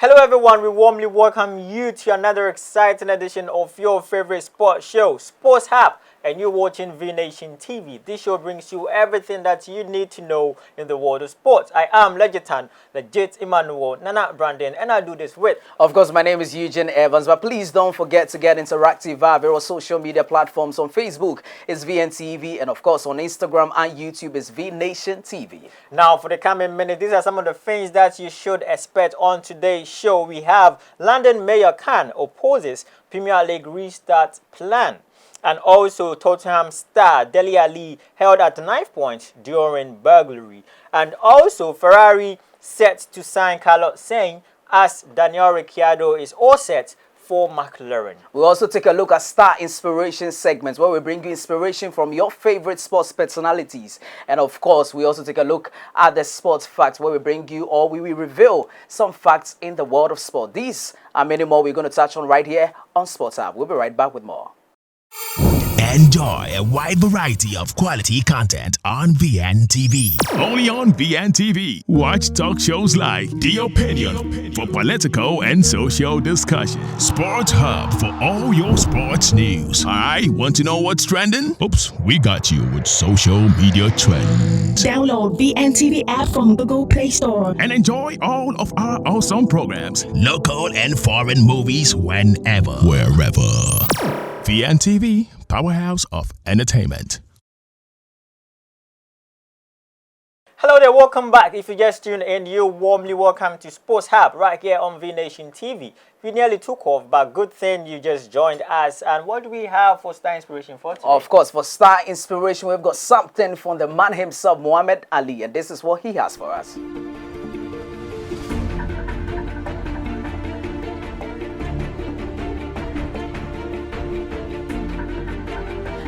Hello everyone, we warmly welcome you to another exciting edition of your favorite sports show, Sports Hub, and you're watching vnation TV. This show brings you everything that you need to know in the world of sports. I am legitemmanuel, Nana Brandon, and I do this with... Of course, my name is eugeneevans, but please don't forget to get interactive via various social media platforms. On Facebook, it's vntv, and of course on Instagram and YouTube, it's vnation TV. Now, for the coming minute, these are some of the things that you should expect on today's show. We have London Mayor Khan opposes Premier League restart plan. And also Tottenham star Dele Alli held at knifepoint during burglary. And also Ferrari set to sign Sainz as Daniel Ricciardo is all set for McLaren. We'll also take a look at Star Inspiration segments where we bring you inspiration from your favorite sports personalities. And of course, we also take a look at the sports facts where we bring you or we will reveal some facts in the world of sport. These and many more we're going to touch on right here on Sports Hub. We'll be right back with more. Enjoy a wide variety of quality content on vntv. Only on vntv. Watch talk shows like The Opinion for political and social discussion. Sports Hub for all your sports news. I want to know what's trending? Oops, we got you with social media trends. Download vntv app from Google Play Store and enjoy all of our awesome programs, local and foreign movies whenever, wherever. vntv, powerhouse of entertainment. Hello there, welcome back. If you just tuned in, you're warmly welcome to Sports Hub right here on vnation TV. We nearly took off, but good thing you just joined us. And what do we have for Star Inspiration for today? Of course, for Star Inspiration, we've got something from the man himself, Muhammad Ali, and this is what he has for us.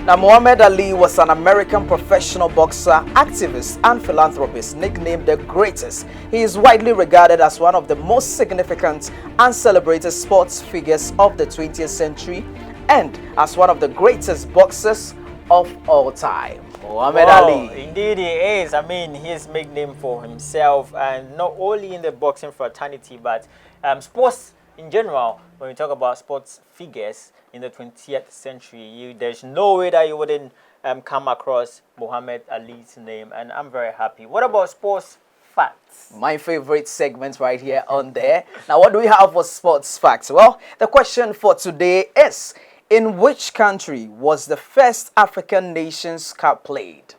Now, Muhammad Ali was an American professional boxer, activist, and philanthropist, nicknamed the Greatest. He is widely regarded as one of the most significant and celebrated sports figures of the 20th century and as one of the greatest boxers of all time. Muhammad Ali. Indeed he is. I mean, he's made name for himself, and not only in the boxing fraternity, but sports in general. When we talk about sports figures in the 20th century, there's no way that you wouldn't come across Muhammad Ali's name, and I'm very happy. What about sports facts? My favorite segment right here on there. Now, what do we have for sports facts? Well, the question for today is, in which country was the first African Nations Cup played?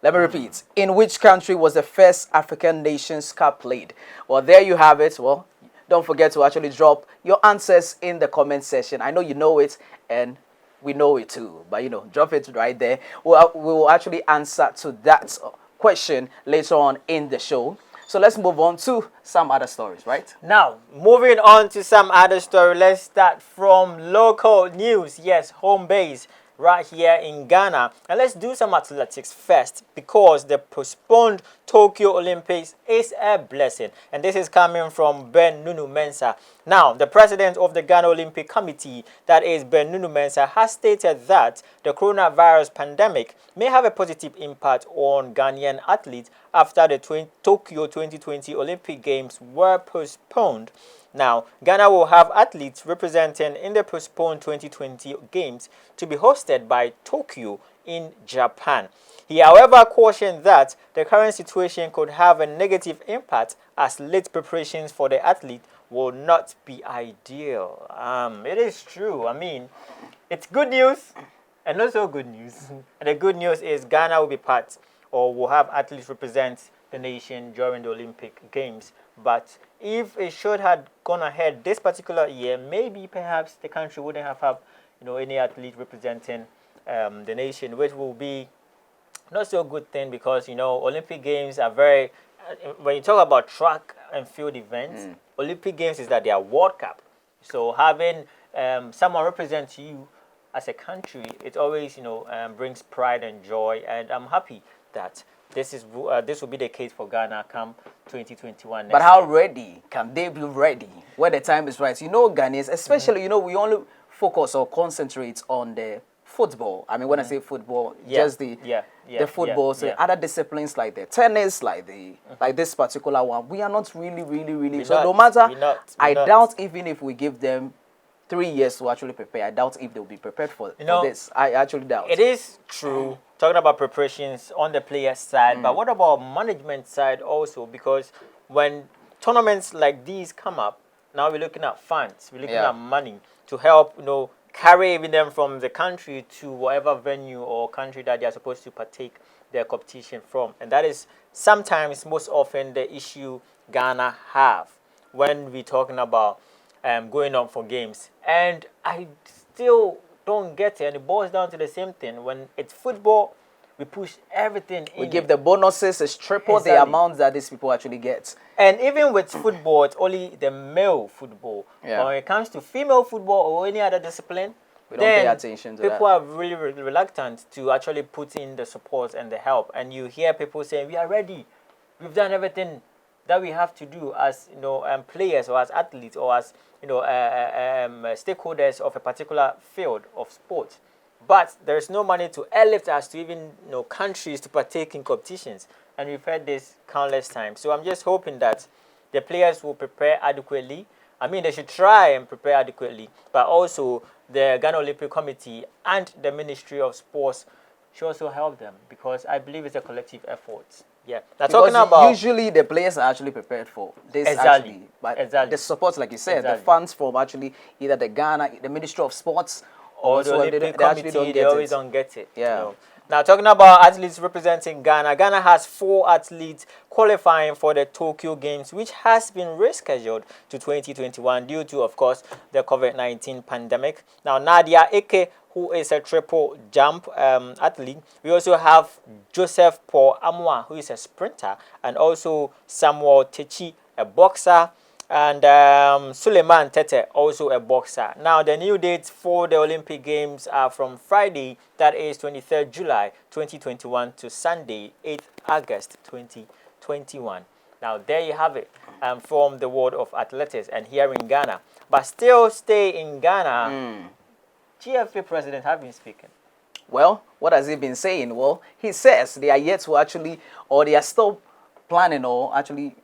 Let me repeat. In which country was the first African Nations Cup played? Well, there you have it. Well, don't forget to actually drop your answers in the comment section. I know you know it, and we know it too. But, drop it right there. We will actually answer to that question later on in the show. So let's move on to some other stories, right? Now, moving on to some other story. Let's start from local news. Yes, home base right here in Ghana. And let's do some athletics first, because the postponed Tokyo Olympics is a blessing. And this is coming from Nunoo Mensah. Now, the president of the Ghana Olympic Committee, that is Nunoo Mensah, has stated that the coronavirus pandemic may have a positive impact on Ghanaian athletes after the Tokyo 2020 Olympic Games were postponed. Now, Ghana will have athletes representing in the postponed 2020 Games to be hosted by Tokyo in Japan. He, however, cautioned that the current situation could have a negative impact as late preparations for the athlete will not be ideal. It is true. I mean, it's good news and also good news. And the good news is Ghana will be part, or will have athletes represent the nation during the Olympic Games. But if it should have gone ahead this particular year, maybe perhaps the country wouldn't have any athlete representing the nation, which will be not so good thing, because Olympic Games are very when you talk about track and field events, Olympic Games is that they are World Cup. So having someone represent you as a country, it always brings pride and joy, and I'm happy that this will be the case for Ghana come 2021. But how ready can they be ready when the time is right? Ghanaians, especially, we only focus or concentrate on the football. I mean, when I say football, just the the football, so other disciplines like the tennis, like this particular one, we are not really. So no matter, I doubt even if we give them 3 years to actually prepare, I doubt if they'll be prepared for this. I actually doubt. It is true. Talking about preparations on the player side, but what about management side also? Because when tournaments like these come up, now we're looking at funds, we're looking at money to help, carry even them from the country to whatever venue or country that they are supposed to partake their competition from. And that is sometimes, most often, the issue Ghana have when we're talking about going on for games. And I still don't get it. And it boils down to the same thing. When it's football, we push everything in. We give the bonuses, it's triple the amount that these people actually get. And even with football, it's only the male football. But when it comes to female football or any other discipline, we don't pay attention to that. People are really reluctant to actually put in the support and the help. And you hear people saying, we are ready. We've done everything that we have to do as players or as athletes or as stakeholders of a particular field of sport. But there's no money to airlift us to even countries to partake in competitions. And we've heard this countless times. So I'm just hoping that the players will prepare adequately. I mean, they should try and prepare adequately. But also, the Ghana Olympic Committee and the Ministry of Sports should also help them. Because I believe it's a collective effort. Yeah. Now, talking about usually the players are actually prepared for this. But the support, like you said, the funds from actually either the Ministry of Sports or the Olympic Committee, they always don't get it. Yeah. Now, talking about athletes representing Ghana, Ghana has 4 athletes qualifying for the Tokyo Games, which has been rescheduled to 2021 due to, of course, the COVID-19 pandemic. Now, Nadia Eke, who is a triple jump athlete. We also have Joseph Paul Amwa, who is a sprinter, and also Samuel Techi, a boxer, and Suleiman Tete, also a boxer. Now, the new dates for the Olympic Games are from Friday, that is 23rd July 2021, to Sunday, 8th August 2021. Now, there you have it from the world of athletics and here in Ghana. But still stay in Ghana. GFA president have been speaking. Well, what has he been saying? Well, he says they are yet to actually, or they are still planning or actually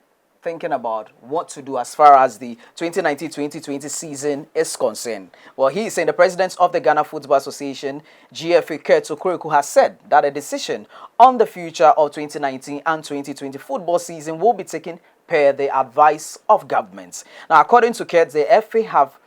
thinking about what to do as far as the 2019-2020 season is concerned. Well, he is saying the president of the Ghana Football Association, GFA, Okraku, has said that a decision on the future of 2019 and 2020 football season will be taken per the advice of governments. Now, according to Kurt, the FA have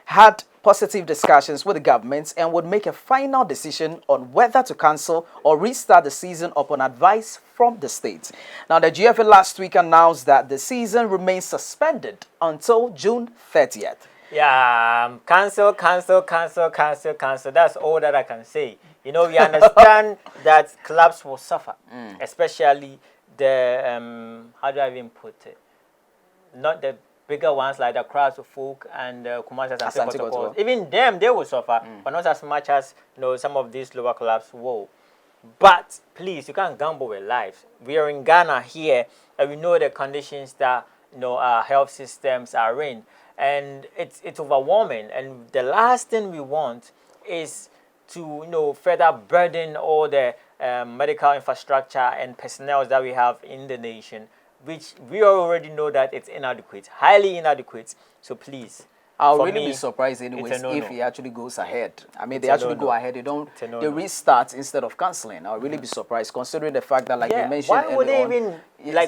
had positive discussions with the government and would make a final decision on whether to cancel or restart the season upon advice from the state. Now, the GFA last week announced that the season remains suspended until June 30th. Yeah, cancel. That's all that I can say. We understand that clubs will suffer, especially the, how do I even put it? Not the bigger ones like the Crowds of Folk and Kumasi and Sekotokos. Even them, they will suffer, but not as much as some of these lower clubs will. But please, you can't gamble with lives. We are in Ghana here, and we know the conditions that our health systems are in, and it's overwhelming. And the last thing we want is to further burden all the medical infrastructure and personnel that we have in the nation, which we already know that it's inadequate, highly inadequate. So please, I'll really be surprised anyways if he actually goes ahead. I mean, they actually go ahead. They restart instead of canceling. I'll really be surprised considering the fact that, like you mentioned, why would they even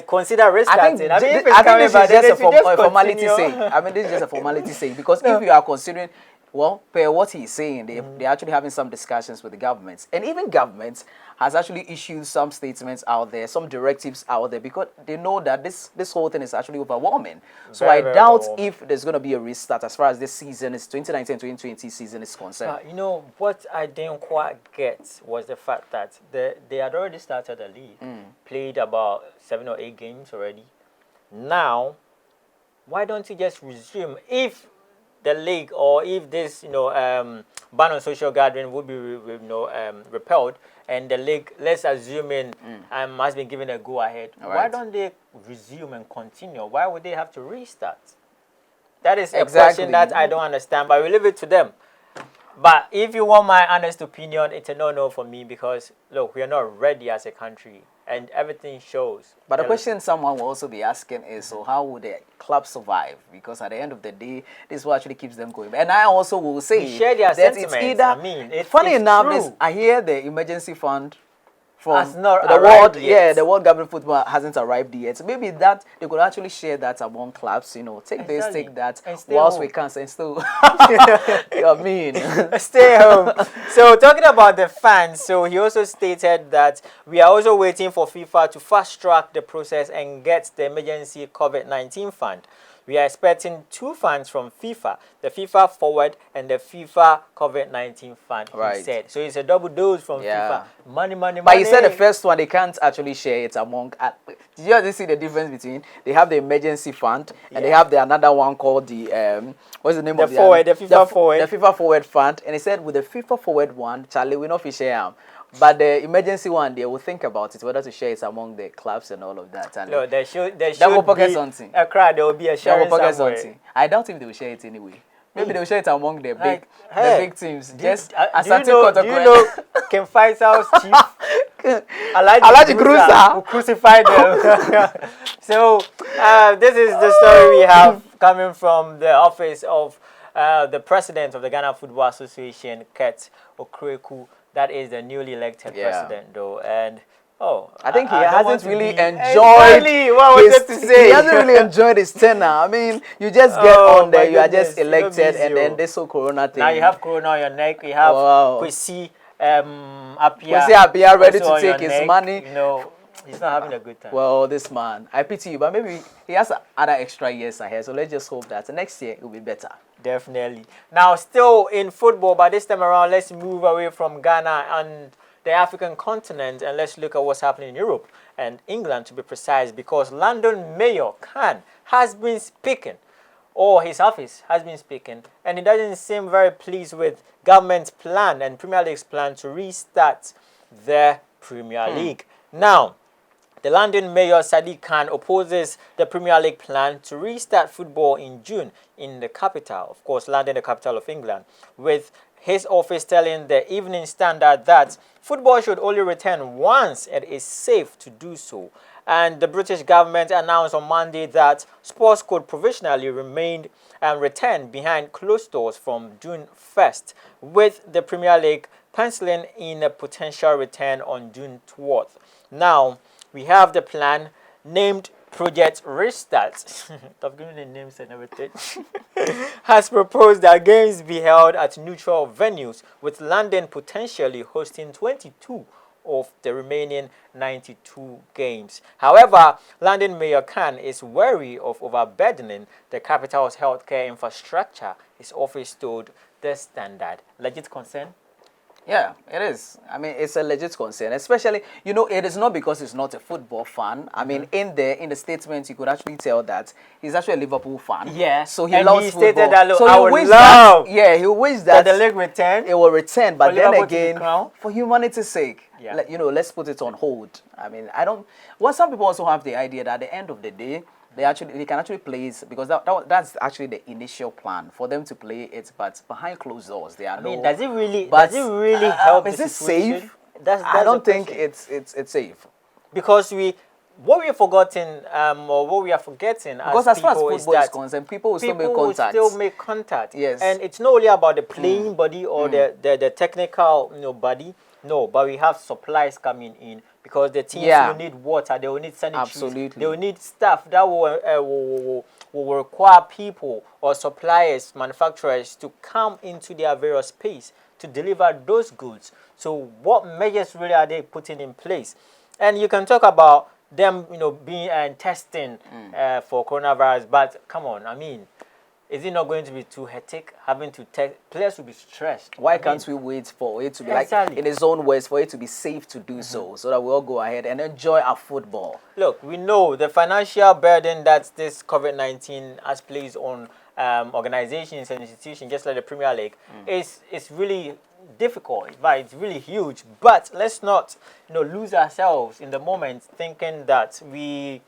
consider restarting? I think this is just a formality sake. I mean, this is just a formality sake because if you are considering, well, per what he's saying, they're actually having some discussions with the governments. And even governments has actually issued some statements out there, some directives out there, because they know that this whole thing is actually overwhelming. So I doubt if there's going to be a restart as far as this season, is 2019-2020 season is concerned. What I didn't quite get was the fact that they had already started the league, played about 7 or 8 games already. Now, why don't you just resume? If the league, or if this ban on social gathering would be repelled, and the league, let's assume has been given a go ahead, why don't they resume and continue? Why would they have to restart? That is a question that I don't understand, but we leave it to them. But if you want my honest opinion, it's a no-no for me because look, we are not ready as a country, and everything shows. But the question someone will also be asking is, so how would the club survive? Because at the end of the day, this is what actually keeps them going. And I also will say We share their that sentiments. it's either. I mean, funny it's enough, true. I hear the emergency fund from Has not the arrived world. yet. Yeah, the World Government Football hasn't arrived yet. So maybe that they could actually share that among clubs. You know, take this, Exactly. take that, And stay whilst home. we can and still. I mean, Stay home. So talking about the fans, so he also stated that we are also waiting for FIFA to fast track the process and get the emergency COVID-19 fund. We are expecting 2 funds from FIFA, the FIFA Forward and the FIFA COVID-19 fund, he Right. said. So it's a double dose from Yeah. FIFA. Money, money, But money. he said the first one they can't actually share it among. Did you actually see the difference between they have the emergency fund and they Yeah. have the another one called the what's the name The of forward, the FIFA f- forward. the FIFA forward fund? And he said with the FIFA forward one, Charlie, we not share 'em. But the emergency one, they will think about it whether to share it among the clubs and all of that. And Look, there should will pocket be something. a crowd. There will be a they will sharing pocket somewhere. something. I doubt if they will share it anyway. Maybe they will share it among the Like, big hey, the big teams. Do you- Just do you Asante know, do you know Ken Faisal's chief? Alaji Gruza. Who crucified them. So this is the story we have coming from the office of the president of the Ghana Football Association, Kurt Okraku. That is the newly elected president, though, and I think he I don't want hasn't to really be- enjoyed. Exactly what I wanted to say. He hasn't really enjoyed his tenure. I mean, you just get Oh, on there, my you are just goodness, it's elected, not and then easy, this whole corona thing. Now you have corona on your neck. You have Wow. Kwesi Appiah. Kwesi Appiah ready also to on your take his neck. money. You know, he's not having a good time. Well, this man, I pity you, but maybe he has other extra years ahead. So let's just hope that next year it will be better. Definitely. Now, still in football, but this time around, let's move away from Ghana and the African continent and let's look at what's happening in Europe and England, to be precise, because London Mayor Khan has been speaking, or his office has been speaking, and he doesn't seem very pleased with government's plan and Premier League's plan to restart the Premier League. Now, the London Mayor Sadiq Khan opposes the Premier League plan to restart football in June in the capital, of course, London, the capital of England, with his office telling the Evening Standard that football should only return once it is safe to do so. And the British government announced on Monday that sports could provisionally return behind closed doors from June 1st, with the Premier League penciling in a potential return on June 12th. Now, we have the plan named Project Restart. Stop giving the names and everything. Has proposed that games be held at neutral venues, with London potentially hosting 22 of the remaining 92 games. However, London Mayor Khan is wary of overburdening the capital's healthcare infrastructure, his office told The Standard. Legit concern? Yeah, it is. I mean, it's a legit concern, especially, you know, it is not because he's not a football fan. I mean, in the statement, you could actually tell that he's actually a Liverpool fan. Yeah. So he And loves he football. stated that, look, so I he would wished love that, yeah, he wished that that the league return. it will return, but For then Liverpool to be again, crowned. for humanity's sake, Yeah. you know, let's put it on hold. I mean, I don't. Well, some people also have the idea that at the end of the day, they can actually play it, because that's actually the initial plan for them to play it, but behind closed doors, they are I mean, does it really help Is the it situation? safe? That's I don't the think question. it's safe. Because what we are forgetting, or what we are forgetting Because as as far as people football is concerned, people will still make contact. still make contact. Yes. And it's not only about the playing body or the technical body. No, but we have supplies coming in, because the teams will need water, they will need sanitaries, Absolutely. they will need staff that will require people or suppliers, manufacturers to come into their various space to deliver those goods. So what measures really are they putting in place? And you can talk about them, being testing for coronavirus, but come on, I mean, is it not going to be too hectic having to test? Players will be stressed. Why can't we wait for it to be Exactly. like, in its own words, for it to be safe to do so that we all go ahead and enjoy our football? Look, we know the financial burden that this COVID-19 has placed on organizations and institutions, just like the Premier League, is really difficult, but it's really huge. But let's not, lose ourselves in the moment thinking that we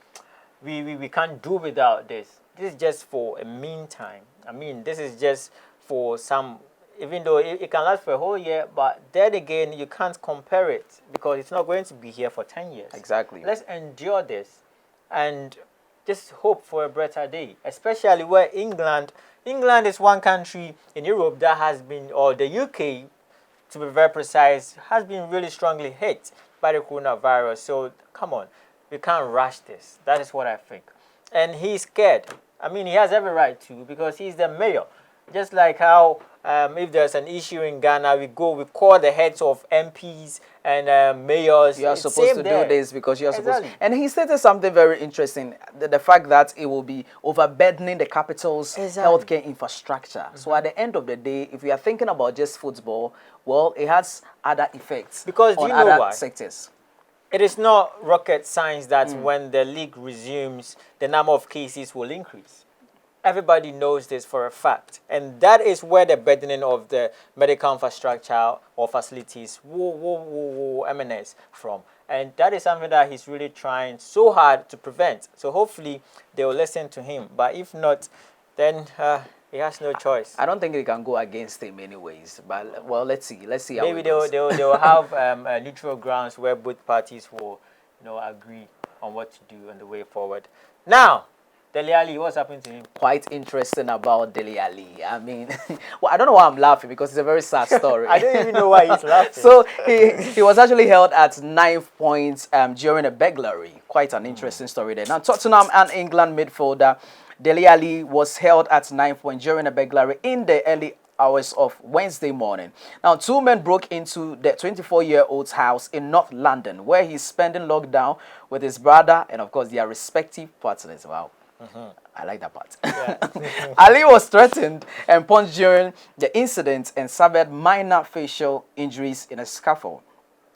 can't do without this. This is just for a meantime. I mean, this is just for some even though it can last for a whole year, but then again, you can't compare it because it's not going to be here for 10 years. Exactly. Let's endure this and just hope for a better day, especially where England is one country in Europe that has been, or the UK, to be very precise, has been really strongly hit by the coronavirus. So come on, we can't rush this. That is what I think. And he's scared. I mean, he has every right to because he's the mayor. Just like how if there's an issue in Ghana, we call the heads of MPs and mayors. You are supposed to do this because you are supposed Exactly. And he stated something very interesting, the fact that it will be overburdening the capital's healthcare infrastructure. So at the end of the day, if we are thinking about just football, well, it has other effects because on do you know other why? sectors. It is not rocket science that when the league resumes, the number of cases will increase. Everybody knows this for a fact. And that is where the burdening of the medical infrastructure or facilities will emanate from. And that is something that he's really trying so hard to prevent. So hopefully they will listen to him. But if not, then he has no choice. I don't think they can go against him anyways. But, well, let's see. Let's see how Maybe it goes. they'll have neutral grounds where both parties will agree on what to do on the way forward. Now, Dele Alli, what's happened to him? Quite interesting about Dele Alli. I mean, well, I don't know why I'm laughing because it's a very sad story. I don't even know why he's laughing. So he was actually held at knife point during a burglary. Quite an interesting story there. Now, Tottenham and England midfielder Dele Alli was held at knife point during a burglary in the early hours of Wednesday morning. Now, two men broke into the 24-year-old's house in North London, where he's spending lockdown with his brother and, of course, their respective partners. Wow. I like that part. Yeah. Ali was threatened and punched during the incident and suffered minor facial injuries in a scuffle.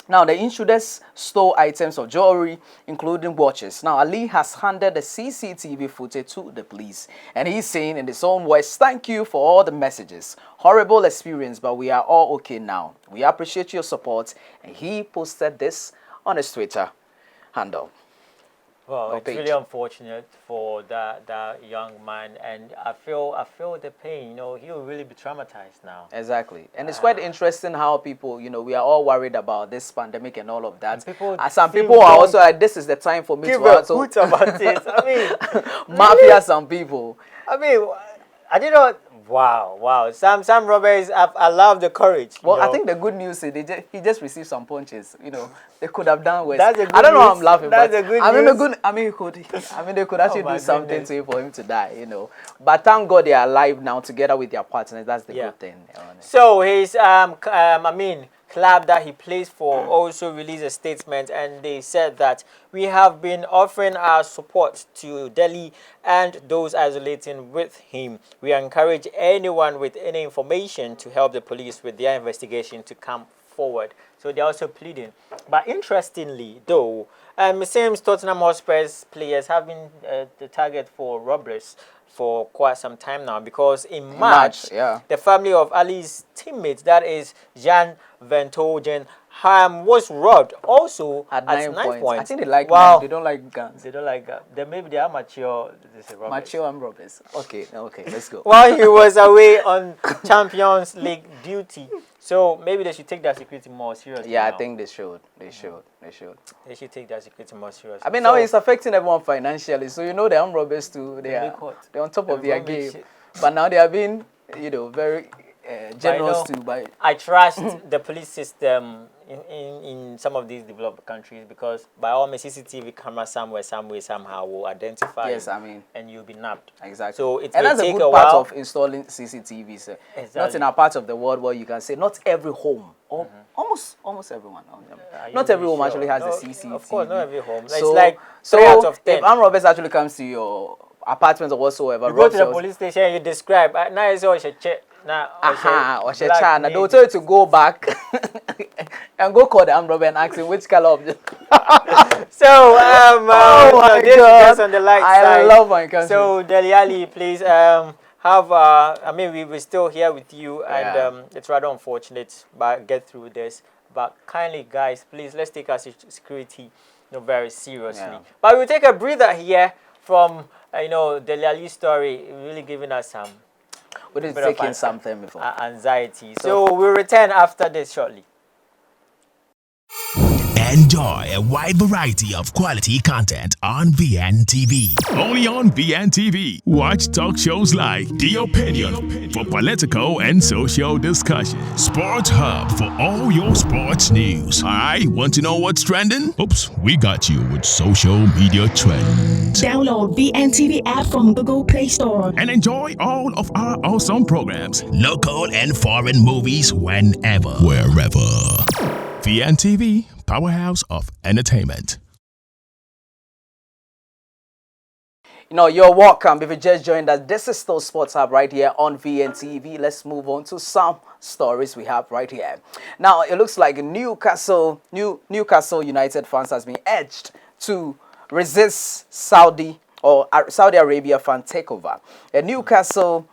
Now, the intruders stole items of jewelry, including watches. Now, Ali has handed the CCTV footage to the police, and he's saying in his own words, "Thank you for all the messages. Horrible experience, but we are all okay now. We appreciate your support." And he posted this on his Twitter handle. Well, it's really unfortunate for that young man, and I feel the pain. He will really be traumatized now. Exactly, and it's quite interesting how people, we are all worried about this pandemic and all of that. Some people are also like, this is the time for me to also give a hoot about it. I mean, mafia really? some people. I mean, I did not. Wow. Some robbers, I love the courage. Well, I think the good news is he just received some punches. They could have done worse. That's a good I don't know why news. I'm laughing, That's but a good news. They could actually do something to him for him to die, But thank God they are alive now together with their partners. That's the good thing. So his club that he plays for also released a statement, and they said that we have been offering our support to Dele and those isolating with him. We encourage anyone with any information to help the police with their investigation to come forward. So they're also pleading. But interestingly, though, it seems Tottenham Hotspur's players have been the target for robberies for quite some time now, because in March, the family of Ali's teammates, that is Jan Ventogen, was robbed also at 9 points. I think they like guns. They don't like guns. They don't like guns. Then maybe they are mature. Mature and robbers. Okay, let's go. While he was away on Champions League duty. So maybe they should take their security more seriously. Yeah, now. I think they should. They should take their security more seriously. I mean, now it's affecting everyone financially. So the armed robbers too. They're on top of their game. But now they are being, very generous too. I trust the police system in some of these developed countries, because by all means CCTV camera somewhere, somehow will identify you, and you'll be nabbed. Exactly. So it and may that's take a good part of installing CCTVs. Exactly. Not in our part of the world where you can say not every home, or almost everyone. Not every home actually has a CCTV. Of course, not every home. So, it's like 3 out of 10. If armed robbers actually comes to your apartment or whatsoever, you go to the police station and you describe. Now it's all check. Now, they will tell you to go back and go call the armed robber and ask him which color of So, my God. This on the light side. I love my country. So, Dele Alli, please we're still here with you, and it's rather unfortunate, but get through this. But kindly, guys, please, let's take our security very seriously. Yeah. But we'll take a breather here from Dele Alli's story, really giving us some We did bit of taking something before. anxiety. So we'll return after this shortly. Enjoy a wide variety of quality content on VNTV. Only on VNTV. Watch talk shows like The Opinion for political and social discussion. Sports Hub for all your sports news. I want to know what's trending? Oops, we got you with social media trends. Download VNTV app from Google Play Store. And enjoy all of our awesome programs, local and foreign movies whenever, wherever. VNTV, powerhouse of entertainment. You're welcome. If you just joined us, this is still Sports Hub right here on VNTV. Let's move on to some stories we have right here. Now, it looks like Newcastle United fans has been urged to resist Saudi Arabia fan takeover. And Newcastle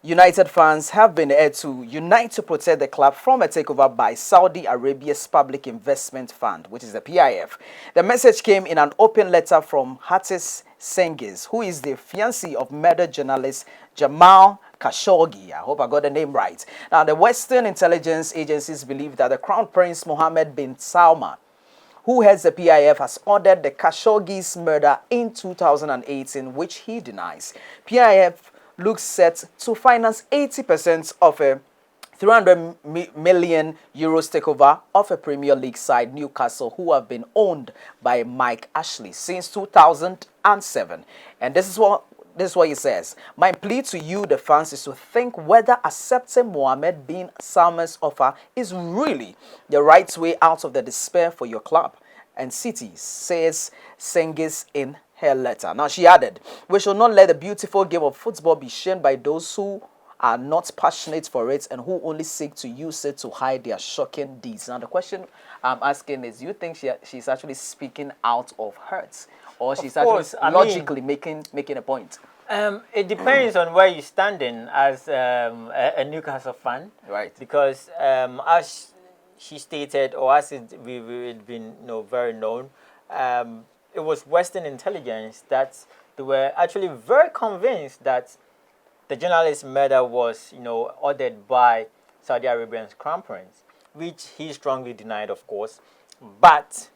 United fans have been urged to unite to protect the club from a takeover by Saudi Arabia's Public Investment Fund, which is the PIF. The message came in an open letter from Hatis Sainz, who is the fiancé of murdered journalist Jamal Khashoggi. I hope I got the name right. Now, the Western intelligence agencies believe that the Crown Prince Mohammed bin Salman, who heads the PIF, has ordered the Khashoggi's murder in 2018, which he denies. PIF looks set to finance 80% of a 300 million euros takeover of a Premier League side, Newcastle, who have been owned by Mike Ashley since 2007. And this is what he says. My plea to you, the fans, is to think whether accepting Mohammed bin Salman's offer is really the right way out of the despair for your club and city, says Sainz in her letter. Now, she added, we shall not let the beautiful game of football be shared by those who are not passionate for it and who only seek to use it to hide their shocking deeds. Now, the question I'm asking is, do you think she's actually speaking out of hurt, or she's actually logically making a point? It depends on where you're standing as a Newcastle fan. Right. Because as she stated, or as it been very known, it was Western intelligence that they were actually very convinced that the journalist's murder was, ordered by Saudi Arabia's Crown Prince, which he strongly denied, of course. But,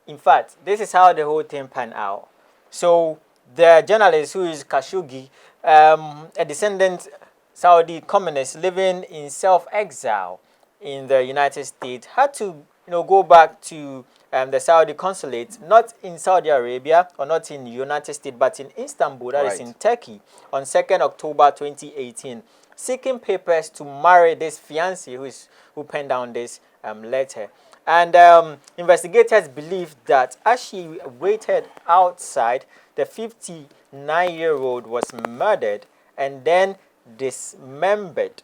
in fact, this is how the whole thing panned out. So, the journalist, who is Khashoggi, a descendant Saudi communist living in self-exile in the United States, had to, go back to the Saudi consulate, not in Saudi Arabia or not in the United States, but in Istanbul, that is in Turkey, on 2nd October 2018, seeking papers to marry this fiancé who penned down this letter. And investigators believe that as she waited outside, the 59-year-old was murdered and then dismembered.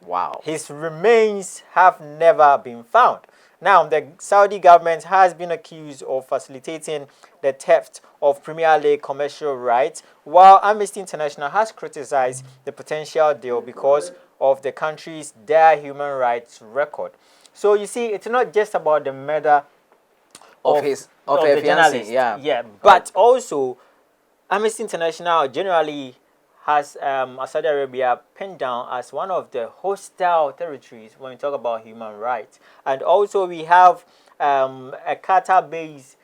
Wow. His remains have never been found. Now, the Saudi government has been accused of facilitating the theft of Premier League commercial rights, while Amnesty International has criticized the potential deal because of the country's dire human rights record. So, you see, it's not just about the murder of the journalist. Yeah, but also Amnesty International generally has Saudi Arabia pinned down as one of the hostile territories when we talk about human rights. And also we have a Qatar-based,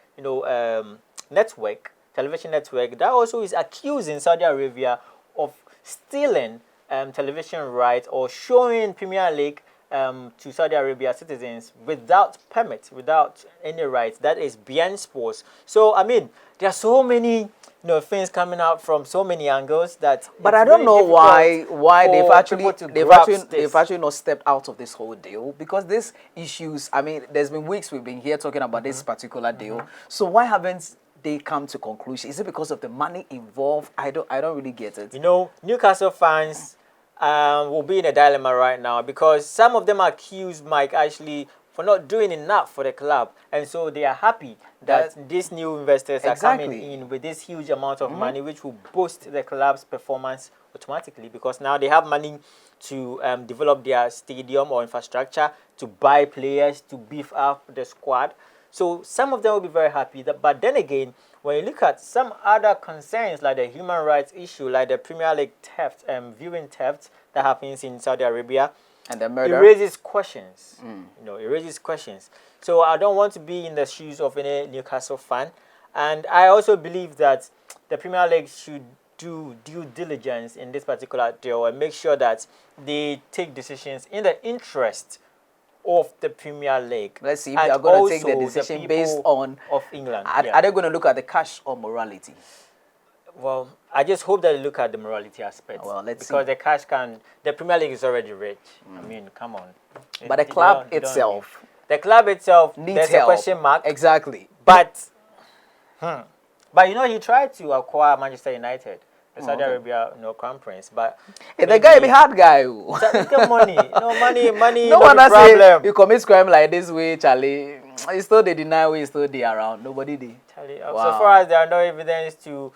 television network that also is accusing Saudi Arabia of stealing television rights or showing Premier League to Saudi Arabia citizens without permit, without any rights. That is beyond sports. So, I mean, there are so many things coming out from so many angles that. But I don't know why they've actually not stepped out of this whole deal, because these issues. I mean, there's been weeks we've been here talking about this particular deal. So why haven't they come to conclusion? Is it because of the money involved? I don't really get it. Newcastle fans will be in a dilemma right now because some of them accuse Mike Ashley for not doing enough for the club, and so they are happy that these new investors are coming in with this huge amount of money, which will boost the club's performance automatically, because now they have money to develop their stadium or infrastructure, to buy players, to beef up the squad. So some of them will be very happy. But then again, when you look at some other concerns like the human rights issue, like the Premier League theft and viewing theft that happens in Saudi Arabia, And the it murder. raises questions. You know, it raises questions. So I don't want to be in the shoes of any Newcastle fan, and I also believe that the Premier League should do due diligence in this particular deal and make sure that they take decisions in the interest of the Premier League. Let's see if and they are going to take the also decision people based on of England. Are they going to look at the cash or morality? Well, I just hope that they look at the morality aspect. Well, let's because see. the cash can. The Premier League is already rich. I mean, come on. But the They club don't- they don't itself need- the club itself needs there's help. a question mark. Exactly. But, but you know, he tried to acquire Manchester United, the Saudi okay. Arabia, crown prince. But Hey, the guy be hard guy. Oh. get money, money. No not one the has say problem. you commit crime like this way, Charlie. It's still they deny we still they around. Nobody did. Charlie, Wow. so far as there are no evidence to,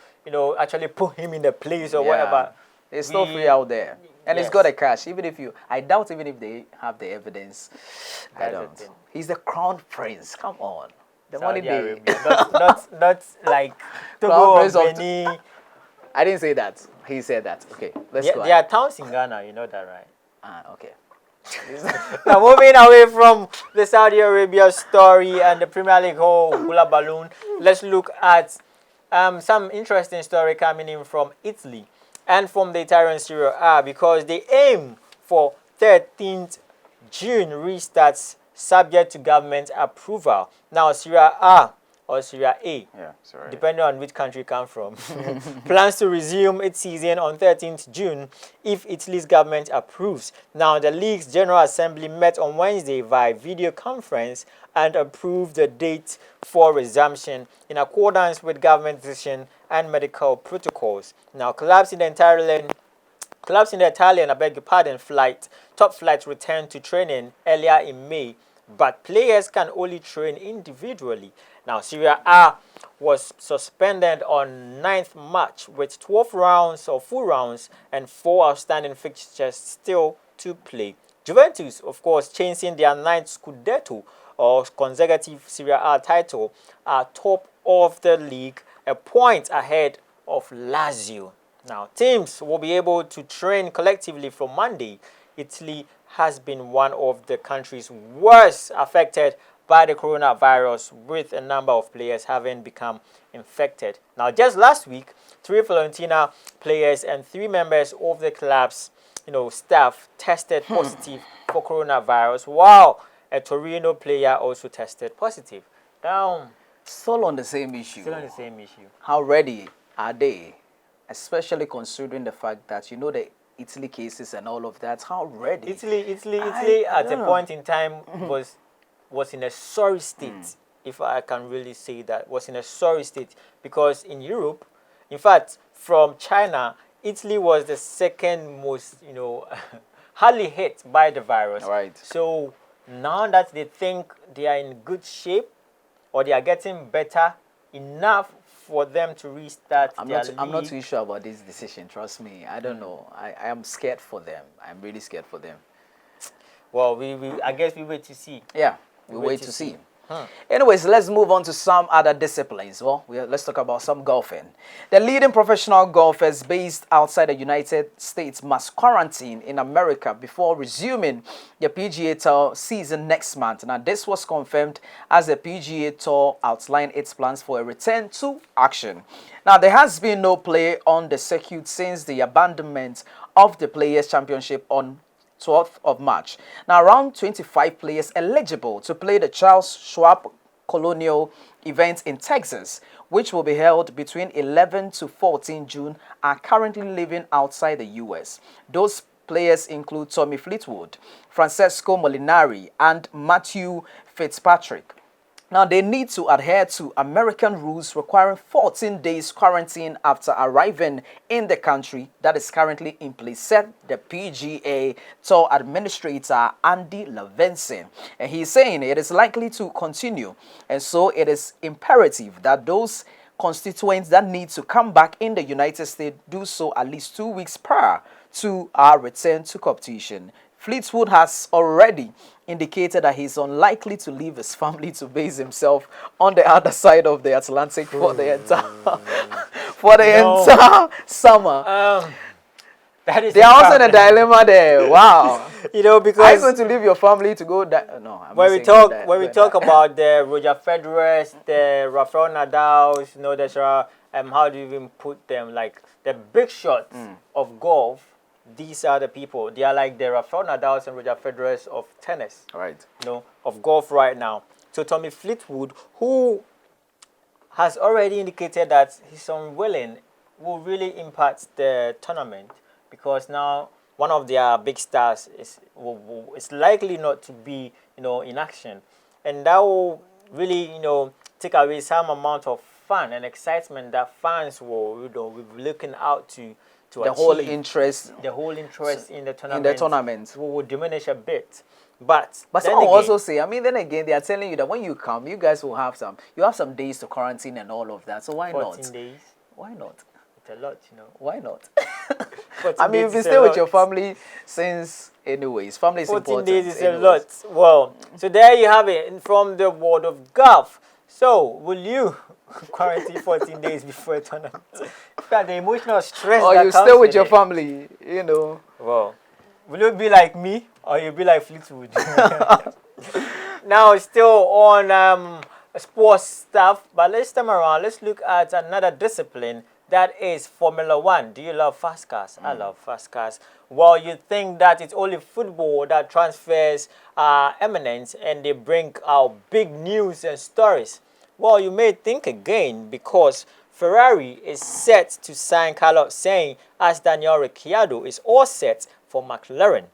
actually put him in the place or whatever. It's still we- free out there. And it's yes. got a cash. I doubt even if they have the evidence. I That's the don't. thing. He's the crown prince. Come on. The Saudi money they. Arabia. not like Crown Togo or Prince of- Benin. I didn't say that. He said that. Okay, let's go. There are towns in Ghana, you know that, right? Okay. Now moving away from the Saudi Arabia story and the Premier League whole hula balloon, let's look at some interesting story coming in from Italy and from the Italian Serie A, because they aim for 13th June restarts subject to government approval. Now Serie A or Serie A, Yeah, sorry. depending on which country you come from, plans to resume its season on 13th June if Italy's government approves. Now, the league's General Assembly met on Wednesday via video conference and approved the date for resumption in accordance with government decision and medical protocols. Now, clubs in the Italian, top flight returned to training earlier in May, but players can only train individually. Now, Serie A was suspended on 9th March with 12 rounds or full rounds and 4 outstanding fixtures still to play. Juventus, of course, chasing their 9th Scudetto or consecutive Serie A title, are top of the league, a point ahead of Lazio. Now, teams will be able to train collectively from Monday. Italy has been one of the countries worst affected by the coronavirus, with a number of players having become infected. Now, just last week, 3 Fiorentina players and 3 members of the club's staff tested positive for coronavirus, while a Torino player also tested positive. Now, Still on the same issue. still on the same issue. How ready are they? Especially considering the fact that the Italy cases and all of that. How ready? Italy I at a don't know. point in time was in a sorry state, if I can really say that, was in a sorry state, because in Europe, in fact, from China, Italy was the second most, hardly hit by the virus. Right. So now that they think they are in good shape or they are getting better enough for them to restart I'm their not league. too sure about this decision. Trust me. I don't know. I am scared for them. I'm really scared for them. Well, I guess we wait to see. Yeah, we wait to see. Anyways, let's move on to some other disciplines. Well, let's talk about some golfing. The leading professional golfers based outside the United States must quarantine in America before resuming the PGA Tour season next month. Now, this was confirmed as the PGA Tour outlined its plans for a return to action. Now, there has been no play on the circuit since the abandonment of the Players' Championship on 12th of March. Now, around 25 players eligible to play the Charles Schwab Colonial event in Texas, which will be held between 11 to 14 June, are currently living outside the U.S. Those players include Tommy Fleetwood, Francesco Molinari, and Matthew Fitzpatrick. Now, they need to adhere to American rules requiring 14 days quarantine after arriving in the country that is currently in place, said the PGA Tour Administrator Andy Levinson. And he's saying it is likely to continue, and so it is imperative that those constituents that need to come back in the United States do so at least 2 weeks prior to our return to competition. Fleetwood has already indicated that he's unlikely to leave his family to base himself on the other side of the Atlantic for the entire summer. That is They are also in a dilemma there. Wow. you know, Are you because going to leave your family to go? No, I'm when not we saying talk that, when we but talk about the Roger Federers, the Rafael Nadals, you know, how do you even put them, like the big shots of golf? These are the people. They are like the Rafael Nadals and Roger Federers of tennis. right. You know, of golf right now. So Tommy Fleetwood, who has already indicated that he's unwilling, will really impact the tournament, because now one of their big stars is likely not to be, you know, in action, and that will really, you know, take away some amount of fun and excitement that fans will, you know, will be looking out to The achieve. whole interest The whole interest in the tournament. will diminish a bit. But But then some will again, also say, I mean, then again, they are telling you that when you come, you guys will have some days to quarantine and all of that. So why 14 not? days, Why not? it's a lot, you know. Why not? 14 I mean, days you've been is a staying with lot. your family since, anyways. Family is 14 important. days is anyways. a lot. Well, so there you have it from the world of golf. So, will you quarantine 14 days before a tournament? Got the emotional stress Or that you comes stay with with your it. family, you know. Well, will you be like me or you be like Fleetwood? Now, still on sports stuff, but this time around, let's look at another discipline, that is Formula One. Do you love fast cars? I love fast cars. Well, you think that it's only football that transfers eminence and they bring out big news and stories. Well, you may think again, because Ferrari is set to sign Carlos Sainz, as Daniel Ricciardo is all set for McLaren.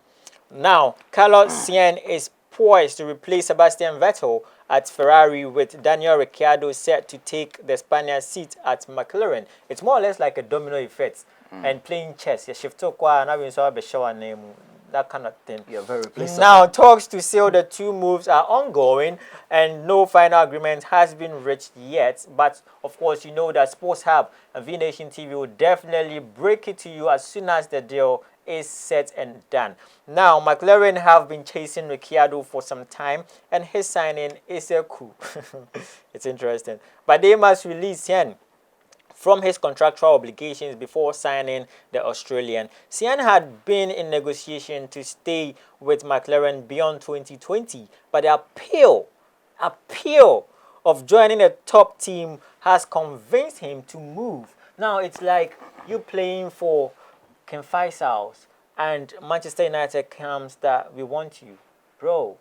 Now, Carlos Sainz is poised to replace Sebastian Vettel at Ferrari, with Daniel Ricciardo set to take the Spaniard seat at McLaren. It's more or less like a domino effect and playing chess. You shift to that kind of thing. You're very replaceable. Now, talks to seal the two moves are ongoing, and no final agreement has been reached yet. But of course, you know that Sports Hub and vnation TV will definitely break it to you as soon as the deal is set and done. Now, McLaren have been chasing Ricciardo for some time, and his signing is a coup. It's interesting. But they must release him from his contractual obligations before signing the Australian. Sian had been in negotiation to stay with McLaren beyond 2020, but the appeal of joining a top team has convinced him to move. Now it's like you playing for Ken Faisal's and Manchester United comes that we want you. Bro,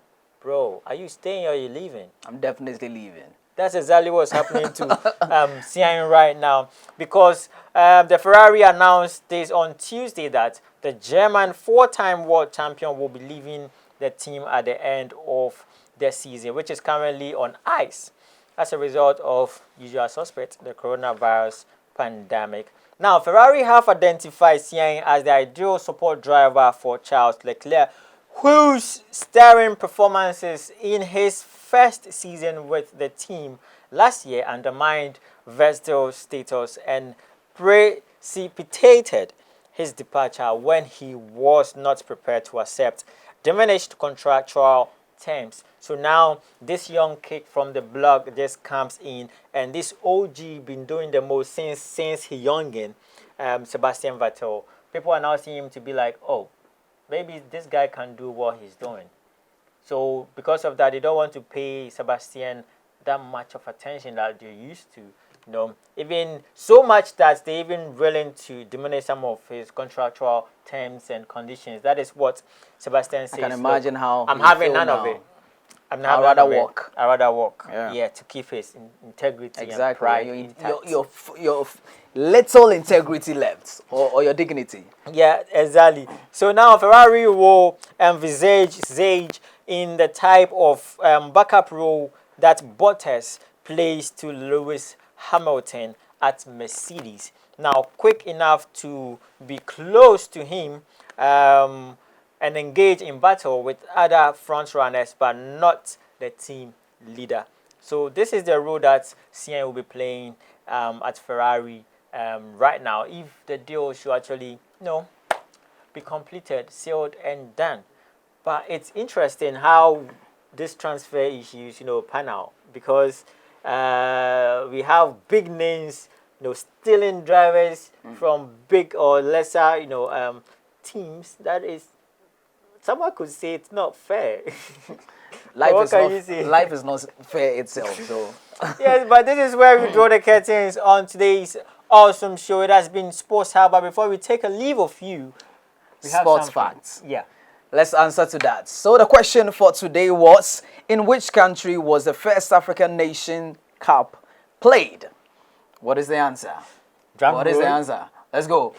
are you staying or are you leaving? I'm definitely leaving. That's exactly what's happening to Sian right now, because the Ferrari announced this on Tuesday that the German four-time world champion will be leaving the team at the end of the season, which is currently on ice as a result of usual suspect, the coronavirus pandemic. Now, Ferrari have identified Sian as the ideal support driver for Charles Leclerc, whose staring performances in his first season with the team last year undermined Vettel's status and precipitated his departure when he was not prepared to accept diminished contractual terms. So now this young kid from the block just comes in, and this OG been doing the most since he youngin, Sebastian Vettel. People are now seeing him to be like, oh, maybe this guy can do what he's doing. So because of that, they don't want to pay Sebastian that much of attention that they used to. You know, even so much that they even willing to diminish some of his contractual terms and conditions. That is what Sebastian says. I can imagine how I'm he having feel none now. of it. I'd rather walk. I'd rather walk. Yeah. To keep his integrity and Exactly. pride Your, intact. your little integrity left, or your dignity. Yeah, exactly. So now Ferrari will envisage Zage in the type of backup role that Bottas plays to Lewis Hamilton at Mercedes. Now, quick enough to be close to him and engage in battle with other front runners, but not the team leader. So this is the role that Sian will be playing at Ferrari right now, if the deal should actually, be completed, sealed, and done. But it's interesting how this transfer issues, pan out because we have big names, stealing drivers from big or lesser, teams. That is, someone could say it's not fair. Life is not fair itself. So Yes, but this is where we draw the curtains on today's awesome show. It has been Sports Hub. But before we take a leave of you, we have sports something. facts. Yeah. Let's answer to that. So the question for today was, in which country was the first African Nation Cup played? What is the answer? What is the answer? Let's go.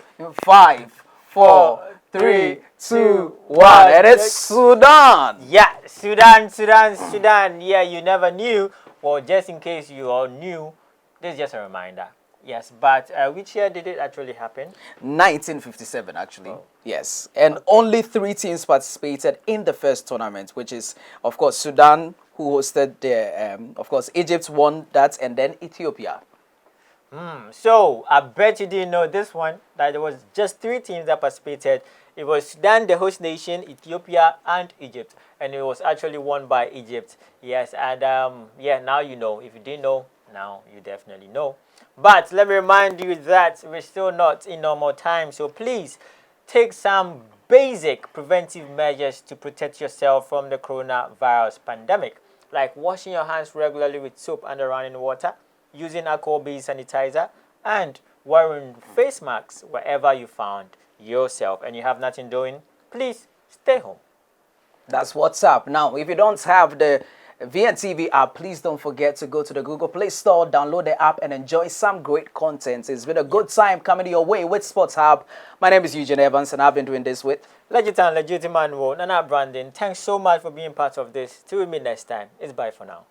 5, 4, 3, 2, 1. And it's Sudan. Yeah, Sudan. Yeah, you never knew. Well, just in case you all knew, this is just a reminder. Yes, but which year did it actually happen? 1957, actually. Yes. And only 3 teams participated in the first tournament, which is, of course, Sudan, who hosted the, of course, Egypt won that, and then Ethiopia. So, I bet you didn't know this one, that there was just 3 teams that participated. It was Sudan, the host nation, Ethiopia, and Egypt. And it was actually won by Egypt. Yes, and yeah, now you know. If you didn't know, now you definitely know. But let me remind you that we're still not in normal time. So please take some basic preventive measures to protect yourself from the coronavirus pandemic, like washing your hands regularly with soap and running water, using alcohol-based sanitizer, and wearing face masks wherever you found yourself and you have nothing doing. Please stay home. That's what's up. Now, if you don't have the VNTV app, please don't forget to go to the Google Play Store, download the app, and enjoy some great content. It's been a good time coming your way with Sports Hub. My name is Eugeneevans, and I've been doing this with legitemmanuel, Nunoo Mensah. Thanks so much for being part of this. Till we meet next time. It's bye for now.